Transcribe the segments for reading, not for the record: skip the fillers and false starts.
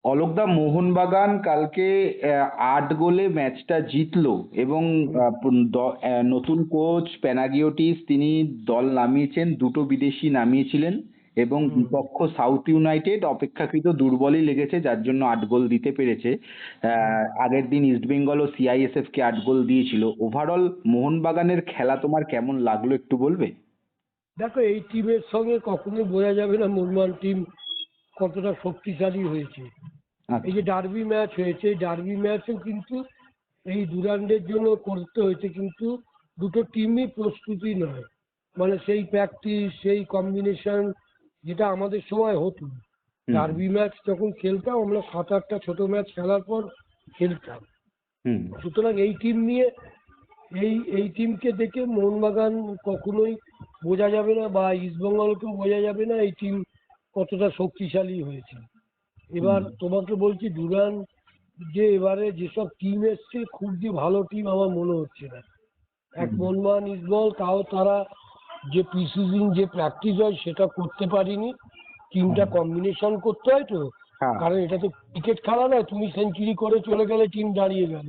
অলোকদা, মোহনবাগান কালকে ৮ গোলে ম্যাচটা জিতলো এবং নতুন কোচ প্যানাগিওটিস তিনি দল নামিয়েছেন, দুটো বিদেশি নামিয়েছিলেন এবং বিপক্ষ সাউথ ইউনাইটেড অপেক্ষাকৃত দুর্বলই লেগেছে, যার জন্য ৮ গোল দিতে পেরেছে। আগের দিন ইস্টবেঙ্গল ও সিআইএসএফ কে ৮ গোল দিয়েছিল। ওভারঅল মোহনবাগানের খেলা তোমার কেমন লাগলো একটু বলবে? দেখো, এই টিমের সঙ্গে কখনোই বোঝা যাবে না মোহনবাগান টিম কতটা শক্তিশালী হয়েছে। এই যে ডার্বি ম্যাচ হয়েছে, ডার্বি ম্যাচও কিন্তু এই ডুরান্ডের জন্য করতে হয়েছে, কিন্তু দুটো টিমই প্রস্তুতি নয়, মানে সেই প্র্যাকটিস, সেই কম্বিনেশন যেটা আমাদের সময় হতো। ডার্বি ম্যাচ যখন খেলতাম আমরা ৭-৮টা ছোট ম্যাচ খেলার পর খেলতাম। সুতরাং এই টিম নিয়ে এই টিমকে দেখে মোহনবাগান কখনোই বোঝা যাবে না, বা ইস্টবেঙ্গলকেও বোঝা যাবে না এই টিম কতটা শক্তিশালী হয়েছে। এবার তোমাকে বলছি, ডুরান্ড যে এবারে যেসব টিম এসছে খুব যে ভালো টিম আমার মনে হচ্ছে না। এক মোহনবাগান ইস্টবেঙ্গল তাও তারা যে প্রিসিজন যে প্র্যাকটিস হয় সেটা করতে পারিনি। টিমটা কম্বিনেশন করতে হয় তো, কারণ এটা তো ক্রিকেট খেলা নয় তুমি সেঞ্চুরি করে চলে গেলে টিম দাঁড়িয়ে গেল।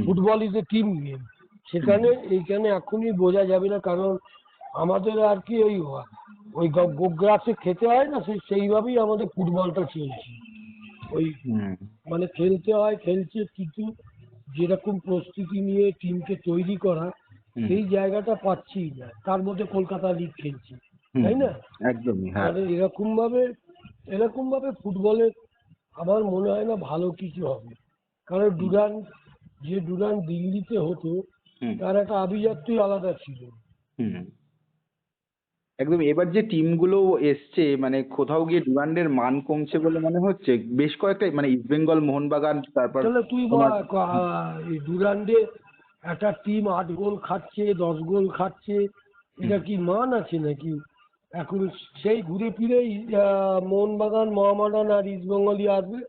Football is a team game. সেখানে এইখানে এখনই বোঝা যাবে না, কারণ আমাদের আর কি ওই গোগ্রাসে খেতে হয় না, সেইভাবেই আমাদের ফুটবলটা চলছে। ওই মানে খেলতে হয়, খেলছে, কিন্তু যেরকম প্রস্তুতি নিয়ে টিমকে তৈরি করা সেই জায়গাটা পাচ্ছি না। তার মধ্যে কলকাতা লিগ খেলছি, তাই না? একদমই, মানে এরকম ভাবে ফুটবলের আমার মনে হয় না ভালো কিছু হবে। কারণ ডুরান্ড দিল্লিতে হতো, তার একটা আভিজাত্যই আলাদা ছিল। একদম। এবার যে টিমগুলো এসছে, মানে কোথাও গিয়ে ডুরান্ডের মান কমছে বলে মনে হচ্ছে। বেশ কয়েকটা, মানে ইস্টবেঙ্গল, মোহনবাগান, তারপর তাহলে তুই তোমার ডুরান্ডে একটা টিম ৮ গোল খাচ্ছে, 10 গোল খাচ্ছে, এটা কি মান আছে নাকি? এখন সেই ঘুরে ফিরেই মোহনবাগান, মোহামেডান আর ইস্টবেঙ্গলই আসবে।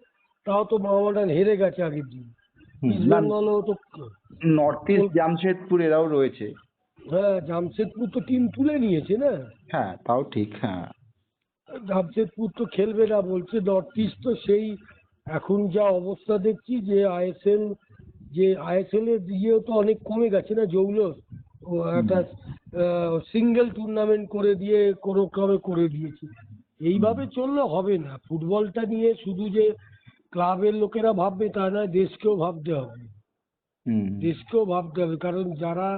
তাও তো মোহামেডান হেরে গেছে আগের দিন। না, ইস্টবেঙ্গলও তো নর্থ ইস্ট, জামশেদপুর এরাও রয়েছে। হ্যাঁ, জামশেদপুর তো টিম তুলে নিয়েছে না। হ্যাঁ, তাও ঠিক। হ্যাঁ, জামশেদপুর তো খেলবে না বলছে। নর্থ ইস্ট তো সেই এখন যা অবস্থা দেখছি, যে আইএসএল এর দিয়েও তো অনেক কমে গেছে না জৌলস। ও একটা সিঙ্গেল টুর্নামেন্ট করে দিয়ে কোনো ক্রমে করে দিয়েছে। এইভাবে চললে হবে না। ফুটবলটা নিয়ে শুধু যে ক্লাবের লোকেরা ভাববে তা নয়, দেশকেও ভাবতে হবে। কারণ যারা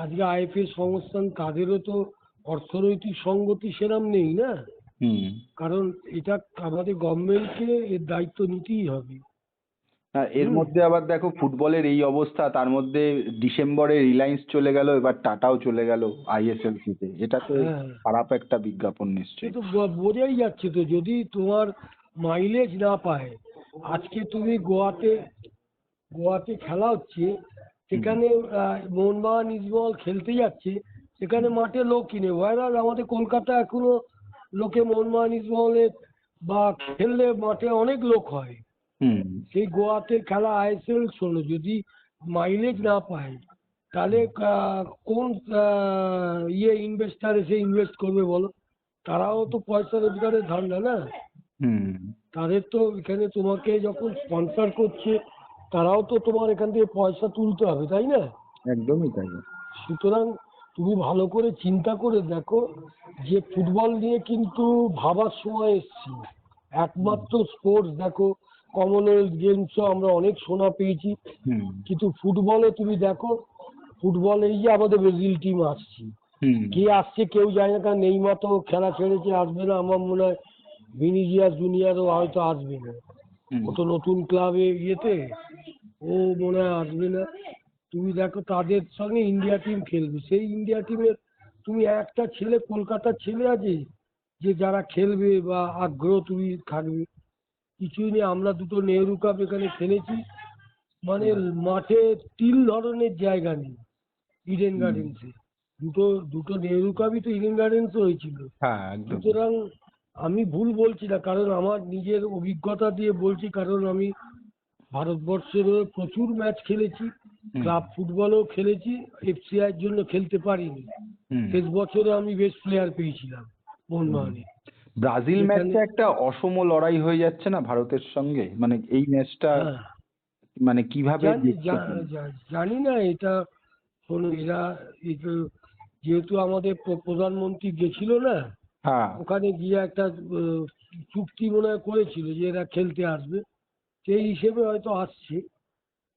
আজকে আইএফএ সংস্থান, তাদেরও তো অর্থনৈতিক সঙ্গতি সেরম নেই না। কারণ এটা আমাদের গভর্নমেন্টকে এর দায়িত্ব নিতেই হবে। এর মধ্যে আবার দেখো, ফুটবলের এই অবস্থা, তার মধ্যে ডিসেম্বরে রিলায়েন্স চলে গেল, এবার টাটাও চলে গেল আইএসএল তে। এটা তো হ্যাঁ, খারাপ একটা বিজ্ঞাপন সে নিশ্চয়ই। তো বোঝাই যাচ্ছে তো, যদি তোমার মাইলেজ না পায়। আজকে তুমি গোয়াতে খেলা হচ্ছে, সেখানে মোহনবাগান ইস্টবেঙ্গল খেলতে যাচ্ছে, সেখানে মাঠে লোক কিনে। ওয়ারাজ আমাদের কলকাতা এখনো লোকে মোহনবাগান ইস্টবেঙ্গলের বা খেললে মাঠে অনেক লোক হয়। সেই গোয়াতে খেলা আইএসএল, শোনো, যদি মাইলেজ না পায় তাহলে কোন ইনভেস্টার এসে ইনভেস্ট করবে বলো? তারাও তো পয়সা রোজগারের ধান্দা না। তাদের তো এখানে তোমাকে যখন স্পন্সর করছে, তারাও তো তোমার এখান থেকে পয়সা তুলতে হবে, তাই না? একদমই তাই। সুতরাং তুমি ভালো করে চিন্তা করে দেখো, যে ফুটবল নিয়ে কিন্তু ভাবার সময় এসেছি। একমাত্র স্পোর্টস দেখো, কমনওয়েলথ গেমসও আমরা অনেক সোনা পেয়েছি, কিন্তু ফুটবলে তুমি দেখো, ফুটবল এই যে আমাদের ব্রাজিল টিম আসছে, কে আসছে কেউ জানে না। কারণ নেইমার তো খেলা ছেড়েছে, আসবে না। আমার মনে হয় ভিনিসিয়াস জুনিয়রও হয়তো আসবে না। ও তো নতুন ক্লাবে ও মনে হয় আসবে না। তুমি দেখো তাদের সঙ্গে ইন্ডিয়া টিম খেলবে, সেই ইন্ডিয়া টিমের তুমি একটা ছেলে, কলকাতার ছেলে আছে যে যারা খেলবে বা আগ্রহ তুমি থাকবে? কিছুই নেই। আমরা দুটো নেহরু কাপ এখানে খেলেছি, মানে মাঠে তিল ধরনের জায়গা নেই ইডেন গার্ডেন্সে। দুটো দুটো নেহরু কাপই তো ইডেন গার্ডেন্সে হয়েছিল। হ্যাঁ, একদম। সুতরাং আমি ভুল বলছি না, কারণ আমার নিজের অভিজ্ঞতা দিয়ে বলছি। কারণ আমি ভারতবর্ষের হয়ে প্রচুর ম্যাচ খেলেছি, ক্লাব ফুটবলও খেলেছি, এফসিআই এর জন্য খেলতে পারিনি। শেষ বছরে আমি বেস্ট প্লেয়ার পেয়েছিলাম মোহনবাগানে। ব্রাজিল যেখানে ম্যাচটা একটা অসম লড়াই হয়ে যাচ্ছে না ভারতের সঙ্গে, মানে এই ম্যাচটা হ্যাঁ মানে কিভাবে জানি দেখছো তুমি? জানি না এটা। শোনো এরা এই তো যেহেতু আমাদের প্রধানমন্ত্রী গেছিল না, হ্যাঁ। ওখানে গিয়ে একটা চুক্তি মনে হয় করেছিল যে এরা খেলতে আসবে, সেই হিসেবে হয়তো আসছে।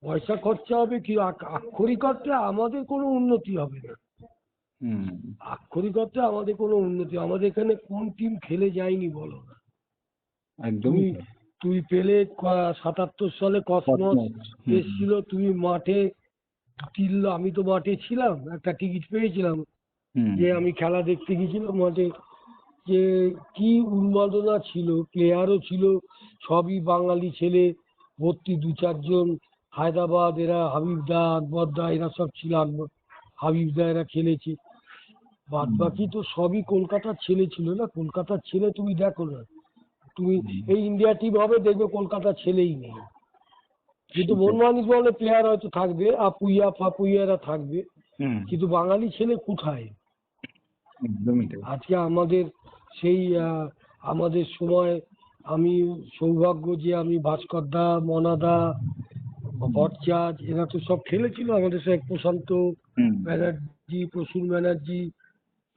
পয়সা খরচা হবে কি, আক্ষরিক অর্থে আমাদের কোনো উন্নতি হবে না। হুম। আক্ষরিক অর্থে আমাদের কোনো উন্নতি, আমাদের এখানে কোন টিম খেলে যায়নি বলো না? একদমই তুমি তাই। তুমি পেলে 77 সালে কসমস কসমস। হুম। এসছিল, তুমি মাঠে আমি তো মাঠে ছিলাম, একটা টিকিট পেয়েছিলাম, হুম। যে আমি খেলা দেখতে গেছিলাম মাঠে। যে কি উন্মাদনা ছিল, প্লেয়ারও ছিল, সবই বাঙালি ছেলে ভর্তি, 2-4 জন হায়দ্রাবাদ, এরা হাবিবদা আকবরদা এরা সব ছিল, হাবিবদা এরা খেলেছে। বাদ হুম। বাকি তো সবই কলকাতার ছেলে ছিল না, কলকাতার ছেলে তুমি দেখো না, তুমি হুম। এই ইন্ডিয়া টিম হবে দেখবে কলকাতার ছেলেই নেই। কিন্তু সেটাই। মোহনবাগান ইস্টবেঙ্গলের প্লেয়ার হয়তো থাকবে, আপুইয়া ফাপুইয়ারা থাকবে, হুম। কিন্তু বাঙালি ছেলে কোথায়? একদমই তাই। আজকে আমাদের সেই আমাদের সময়, আমি সৌভাগ্য যে আমি ভাস্করদা, মনাদা, হুম। ভট্টাচার্য এরা তো সব খেলেছিল আমাদের সাথে, প্রশান্ত হুম। ব্যানার্জি, প্রসূন ব্যানার্জি,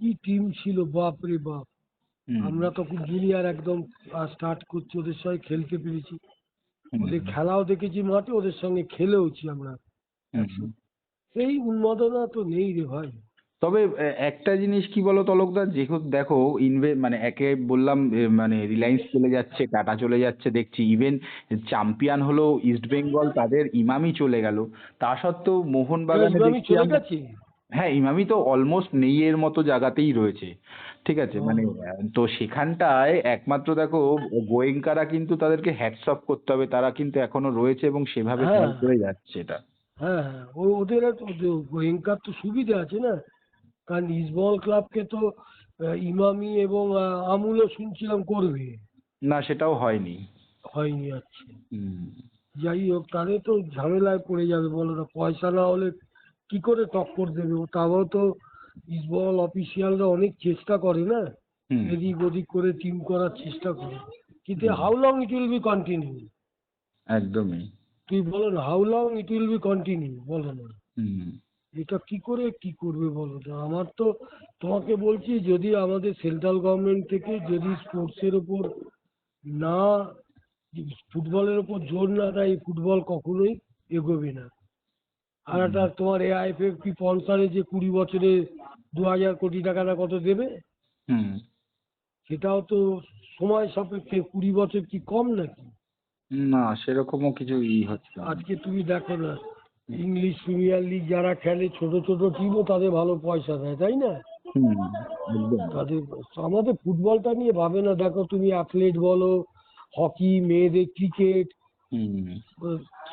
কি টিম ছিল বাপ রে বাপ। হুম। আমরা তখন জুনিয়র একদম স্টার্ট করছি, ওদের সঙ্গে খেলতে পেরেছি, হুম। ওদের খেলাও দেখেছি মাঠে, ওদের সঙ্গে খেলেওছি আমরা হুম। একসাথে। সেই উন্মাদনা তো নেই রে ভাই। তবে একটা জিনিস কি বলো তলকদা, যেহেতু দেখো মানে একে বললাম মানে রিলায়েন্স চলে যাচ্ছে, টাটা চলে যাচ্ছে দেখছি, ইভেন চ্যাম্পিয়ন হলো ইস্ট বেঙ্গল, তাদের ইমামি চলে গেল, তা সত্ত্বেও মোহনবাগানে ইমামি দেখছি চলে আমরা। গেছে। হ্যাঁ, ইমামি তো অলমোস্ট নেই এর মতো জায়গাতেই রয়েছে। ঠিক আছে, মানে ও, তো সেখানটায় একমাত্র দেখো গোয়েঙ্কারা কিন্তু তাদেরকে হ্যাটস অফ করতে হবে, তারা কিন্তু এখনো রয়েছে এবং সেভাবে হ্যাঁ খেলা করে যাচ্ছে এটা। হ্যাঁ হ্যাঁ, ওদের তো গোয়েঙ্কার তো সুবিধা আছে না, কারণ ইস্টবেঙ্গল ক্লাবকে তো ইমামি এবং আমুলও শুনছিলাম করবে, না, সেটাও হয়নি। হয়নি। আছে হুম। যাই হোক, তাদের তো ঝামেলায় পড়ে যাবে বলো না, পয়সা না হলে কি করে টক্কর দেবে? ও তাও তো ইস্টবেঙ্গল অফিসিয়ালরা অনেক চেষ্টা করে না, হুম। এদিক ওদিক করে টিম করার চেষ্টা করে, কিন্তু হুম। How long it will be continue? একদমই। তুই বলো না, how long it will be continue, বলো না। হুম। এটা কি করে কি করবে বলো তো? আমার তো তোমাকে বলছি, যদি আমাদের সেন্ট্রাল গভর্নমেন্ট থেকে যদি স্পোর্টসের ওপর না, ফুটবলের ওপর জোর না দেয়, এই ফুটবল কখনোই এগোবে না। আর হুম। একটা তোমার এআইএফএফ কি স্পন্সরে যে 20 বছরে 2000 কোটি টাকা না কত দেবে, হুম। সেটাও তো সময় সাপেক্ষে, 20 বছর কি কম নাকি? না, সেরকমও কিছু হচ্ছে না। আজকে তুমি দেখো না, ইংলিশ প্রিমিয়ার লিগ যারা খেলে, ছোট ছোট টিমও তাদের ভালো পয়সা দেয়, তাই না? হুম। একদম। তাদের, আমাদের ফুটবলটা নিয়ে ভাবে না। দেখো তুমি অ্যাথলেট বলো, হকি, মেয়েদের ক্রিকেট, হুম।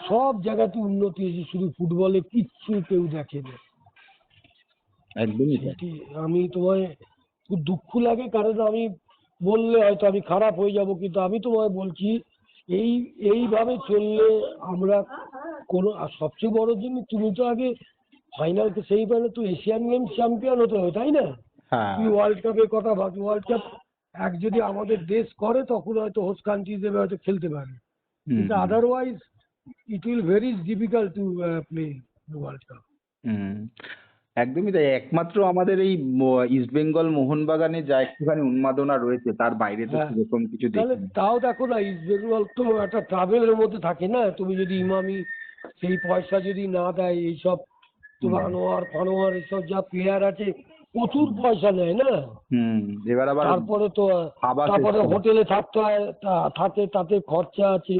সব জায়গাতে উন্নতি হয়েছে, শুধু ফুটবলে কিচ্ছু কেউ দেখে না। একদমই তাই। সেটি আমি তোমায়, খুব দুঃখ লাগে, কারণ আমি বললে হয়তো আমি খারাপ হয়ে যাব, কিন্তু আমি তোমায় বলছি, এই এইভাবে চললে আমরা কোনো, আর সবচেয়ে বড় জিনিস, তুমি তো আগে ফাইনাল, সেইবারে তো এশিয়ান গেমস চ্যাম্পিয়ন হতে হবে, তাই না? হ্যাঁ। তুই ওয়ার্ল্ড কাপের কথা ভাব, ওয়ার্ল্ড কাপ যদি আমাদের দেশ করে তখন হয়তো হোস্ট কান্ট্রি হিসেবে হয়তো খেলতে পারে, হুম। কিন্তু otherwise it will very difficult to play world cup. হুম। একদমই তাই, একমাত্র আমাদের এই ইস্ট বেঙ্গল মোহনবাগানে যা একটুখানি উন্মাদনা রয়েছে, তার বাইরে তো হ্যাঁ, সেরকম কিছু তাহলে দেখিনি। তাও দেখো না, ইস্ট বেঙ্গল তো একটা ট্রাভেলের মধ্যে থাকে না, তুমি যদি ইমামি সেই পয়সা যদি না দেয়, এইসব হুম। তোমার আনোয়ার ফানোয়ার এসব যা প্লেয়ার আছে, প্রচুর পয়সা নেয় না। হুম। এবার আবার তারপরে তো আবাস তারপরে এসছে। হোটেলে থাকতে হয়, থাকে, তাতে খরচা আছে।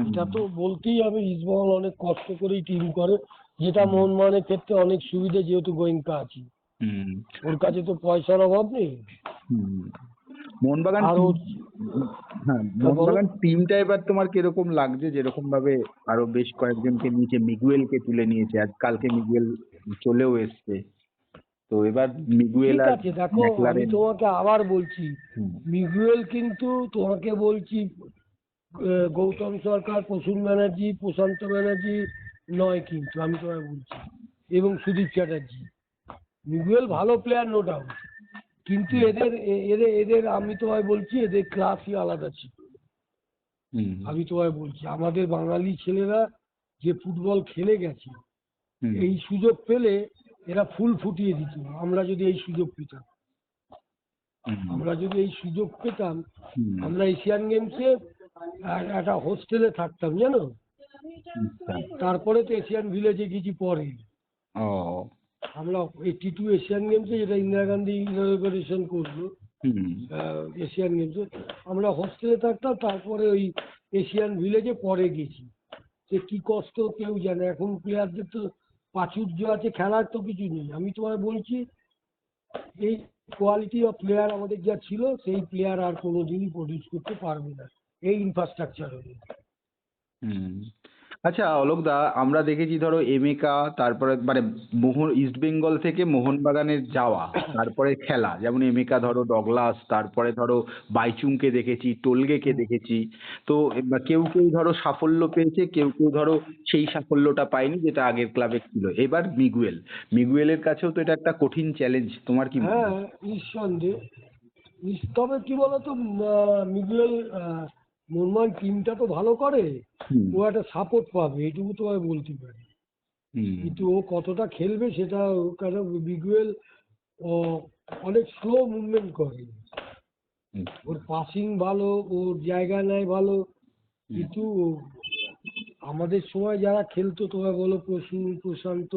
এটা হুম। তো বলতেই হবে, ইস্টবেঙ্গল অনেক কষ্ট করেই টিম করে, যেটা হুম। মোহনবাগানের ক্ষেত্রে অনেক সুবিধে, যেহেতু গোয়েঙ্কা আছে, হুম। ওর কাছে তো পয়সার অভাব নেই। হুম। মোহনবাগান আর ও, টিম। হ্যাঁ, বলো। মোহনবাগান টিমটা এবার তোমার কিরকম লাগছে, যেরকম ভাবে আরো বেশ কয়েকজনকে নিচে, মিগুয়েলকে তুলে নিয়েছে, আজ কালকে মিগুয়েল চলেও এসছে, তো এবার মিগুয়েল ঠিক আর আছে, দেখো আমি ম্যাকলারেন। তোমাকে আবার বলছি, হুম। মিগুয়েল কিন্তু তোমাকে বলছি, গৌতম সরকার, প্রসূন ব্যানার্জি, প্রশান্ত ব্যানার্জি নয়, কিন্তু আমি তোমায় বলছি, এবং সুদীপ চ্যাটার্জি। মিগুয়েল ভালো প্লেয়ার, নো ডাউট, কিন্তু এদের আমি তোমায় বলছি এদের ক্লাসই আলাদা ছিল। হুম আমি তোমায় বলছি আমাদের বাঙালি ছেলেরা যে ফুটবল খেলে গেছে, হুম এই সুযোগ পেলে এরা ফুল ফুটিয়ে দিত। আমরা যদি এই সুযোগ পেতাম, হুম হুম আমরা এশিয়ান গেমসে একটা হোস্টেলে থাকতাম জানো। আচ্ছা। তারপরে তো এশিয়ান ভিলেজে গেছি পরে। ও আমরা 82 এশিয়ান গেমসে, যেটা ইন্দিরা গান্ধী ইনঅগারেশন করলো হুম এশিয়ান গেমসে, আমরা হোস্টেলে থাকতাম। তারপরে ওই এশিয়ান ভিলেজে পরে গেছি। সে কি কষ্ট কেউ জানে। এখন প্লেয়ারদের তো প্রাচুর্য আছে, খেলার তো কিছু নেই। আমি তোমায় বলছি এই কোয়ালিটি অফ প্লেয়ার আমাদের যা ছিল, সেই প্লেয়ার আর কোনোদিনই প্রডিউস করতে পারবে না এই ইনফ্রাস্ট্রাকচার হলে। হুম আচ্ছা অলোক দা, আমরা দেখেছি ধরো এমেকা, তারপরে মানে ইস্ট বেঙ্গল থেকে মোহনবাগানের যাওয়া, তারপরে খেলা, যেমন এমেকা ধরো ডগলাস, তারপরে ধরো বাইচুংকে দেখেছি, টোলগেকে দেখেছি। তো কেউ কেউ ধরো সাফল্য পেয়েছে, কেউ কেউ ধরো সেই সাফল্যটা পায়নি যেটা আগের ক্লাবে ছিল। এবার মিগুয়েলের কাছেও তো এটা একটা কঠিন চ্যালেঞ্জ, তোমার কি মনে হ্যাঁ, হয়? নিঃসন্দেহে। তবে কি বলতো, মিগুয়েল মোহনবাগান টিমটা তো ভালো করে, হুম ও একটা সাপোর্ট পাবে এইটুকু তোমায় বলতে পারি। হুম কিন্তু ও কতটা খেলবে সেটা, কারণ মিগুয়েল ও অনেক স্লো মুভমেন্ট করে। হুম ওর পাসিং ভালো, ওর জায়গা নেয় ভালো। হুম কিন্তু আমাদের সময় যারা খেলতো তোমায় বলো প্রসূন, প্রশান্ত,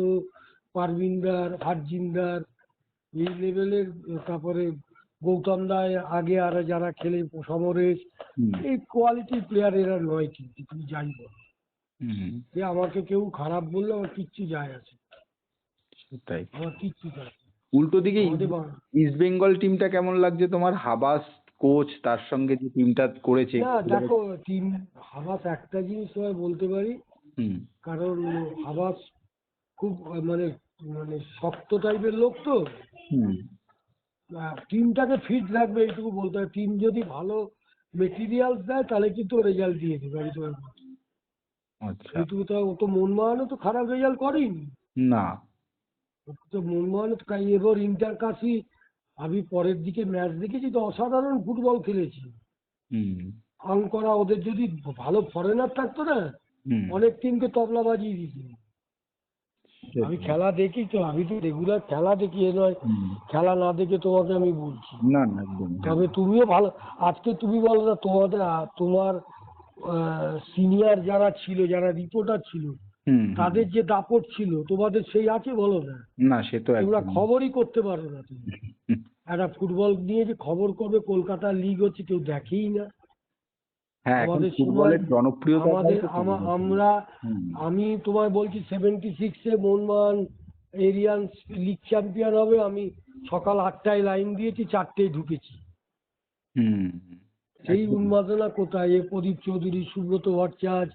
পারভিন্দার, হারজিন্দার, এই লেভেলের, তারপরে গৌতম রায়, আগে আর যারা খেলে সমরেশ, হুম এই কোয়ালিটির প্লেয়ার এরা নয়। কিন্তু তুমি যাই বলো, হুম যে আমাকে কেউ খারাপ বললে আমার কিচ্ছু যায় আসে না। সেটাই। আমার কিচ্ছু যায় না। উল্টো দিকে আমাদের ইস্ট বেঙ্গল টিমটা কেমন লাগছে তোমার? হাবাস কোচ, তার সঙ্গে যে টিমটা করেছে না দেখো, টিম হাবাস একটা জিনিস তোমায় বলতে পারি, হুম কারণ হাবাস খুব মানে মানে শক্ত টাইপের লোক তো। হুম টিমটাকে ফিট রাখবে এইটুকু বলতে হয়। টিম যদি ভালো মেটেরিয়ালস দেয় তাহলে কিন্তু রেজাল্ট দিয়ে দেবে। আমি তোমায় বলছি আচ্ছা। এইটুকু। তো ও তো মোহনবাগানও তো খারাপ রেজাল্ট করেনি। না। ও তো মোহনবাগানও তো এবার ইন্টার কাশি, আমি পরের দিকে ম্যাচ দেখেছি তো, অসাধারণ ফুটবল খেলেছি। হুম আঙ্করা ওদের যদি ভালো ফরেনার থাকতো না, হুম অনেক টিমকে তবলা বাজিয়ে দিত। আমি সেটাই। খেলা দেখি তো, আমি তো রেগুলার খেলা দেখি, এ নয় হুম খেলা না দেখে তোমাকে আমি বলছি। না না একদম হ্যাঁ। তবে তুমিও ভালো, আজকে তুমি বলো না তোমাদের তোমার সিনিয়র যারা ছিল, যারা রিপোর্টার ছিল, হুম হুম তাদের যে দাপট ছিল, তোমাদের সেই আছে বলো না? না সে তো তোমরা একদম। খবরই করতে পারো না তুমি। হুম, একটা ফুটবল নিয়ে যে খবর করবে, কলকাতা লিগ হচ্ছে কেউ দেখেই না। হ্যাঁ এখন আমাদের সময় ফুটবলের জনপ্রিয়তাটাই আমাদের তো কমে গেছে। আমরা, হুম আমি তোমায় বলছি 76-এ মোহনবাগান এরিয়ান লিগ চ্যাম্পিয়ন হবে, আমি সকাল 8টায় লাইন দিয়েছি, 4টেয় ঢুকেছি। হুম সেই একদম। উন্মাদনা কোথায়? এ প্রদীপ চৌধুরী, সুব্রত ভট্টাচার্য,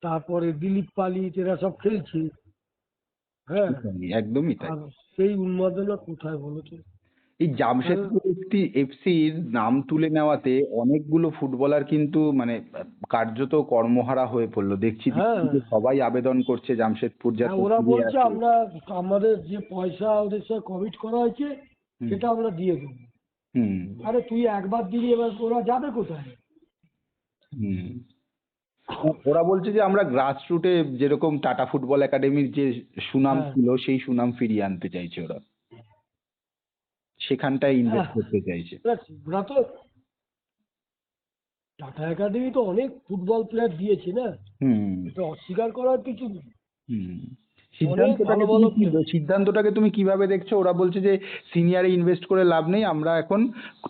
তারপরে দিলীপ পালিত, এরা সব খেলছে। হ্যাঁ, সেটাই, একদমই তাই। আর সেই উন্মাদনা কোথায় বলো তো? এই আর জামশেদপুর এফসির নাম তুলে নেওয়াতে অনেকগুলো ফুটবলার কিন্তু মানে কার্যত কর্মহারা হয়ে পড়লো, দেখছি হ্যাঁ, যে সবাই আবেদন করছে জামশেদপুর হ্যাঁ, যাতে ওরা ফিরে বলছে আসে। আমরা, আমাদের যে পয়সা ওদের সাথে কমিট করা হয়েছে হুম সেটা আমরা দিয়ে দেবো। হুম আরে তুই একবার দিবি, এবার ওরা যাবে কোথায়? হুম ওরা বলছে যে আমরা গ্রাসরুটে যেরকম টাটা ফুটবল একাডেমির যে সুনাম হ্যাঁ, ছিল সেই সুনাম ফিরিয়ে আনতে চাইছে ওরা, সেখানটায় হ্যাঁ, ইনভেস্ট করতে চাইছে। ওরা তো টাটা একাডেমি তো অনেক ফুটবল প্লেয়ার দিয়েছে না, হুম এটা অস্বীকার করার কিছু নেই। হুম অনেক ভালো ভালো প্লেয়ার। সিদ্ধান্তটাকে তুমি কিভাবে দেখছো? ওরা বলছে যে সিনিয়রে ইনভেস্ট করে লাভ নেই, আমরা এখন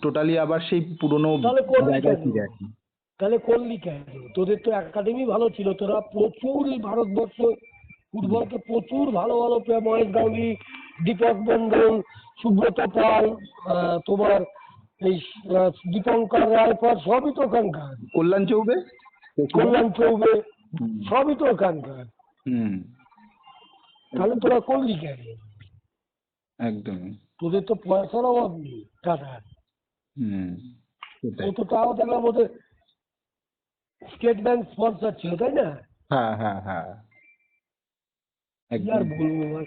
টোটালি আবার সেই পুরোনো তাহলে করলি জায়গায় কেন? ফিরে আসি। তাহলে করলি কেন? তোদের তো একাডেমি ভালো ছিল, তোরা প্রচুর এই ভারতবর্ষ হুম ফুটবলকে প্রচুর ভালো ভালো প্লেয়ার, মহেশ গাঙ্গুলি, দীপক মন্ডল, সুব্রত পাল, তোমার এই দীপঙ্কর রায়ফার, সবই তো ওখানকার। কল্যাণ চৌবে প্রেসিডেন্ট। কল্যাণ চৌবে, হুম সবই তো ওখানকার। হুম তাহলে তোরা করলি কেন? একদমই। তোদের তো পয়সার অভাব নেই টাটার। হুম ও সেটাই। তো তাও দেখলাম ওদের স্টেট ব্যাংক স্পন্সর ছিল, তাই না? হ্যাঁ হ্যাঁ হ্যাঁ কি আর একদম। বলবো ভাই।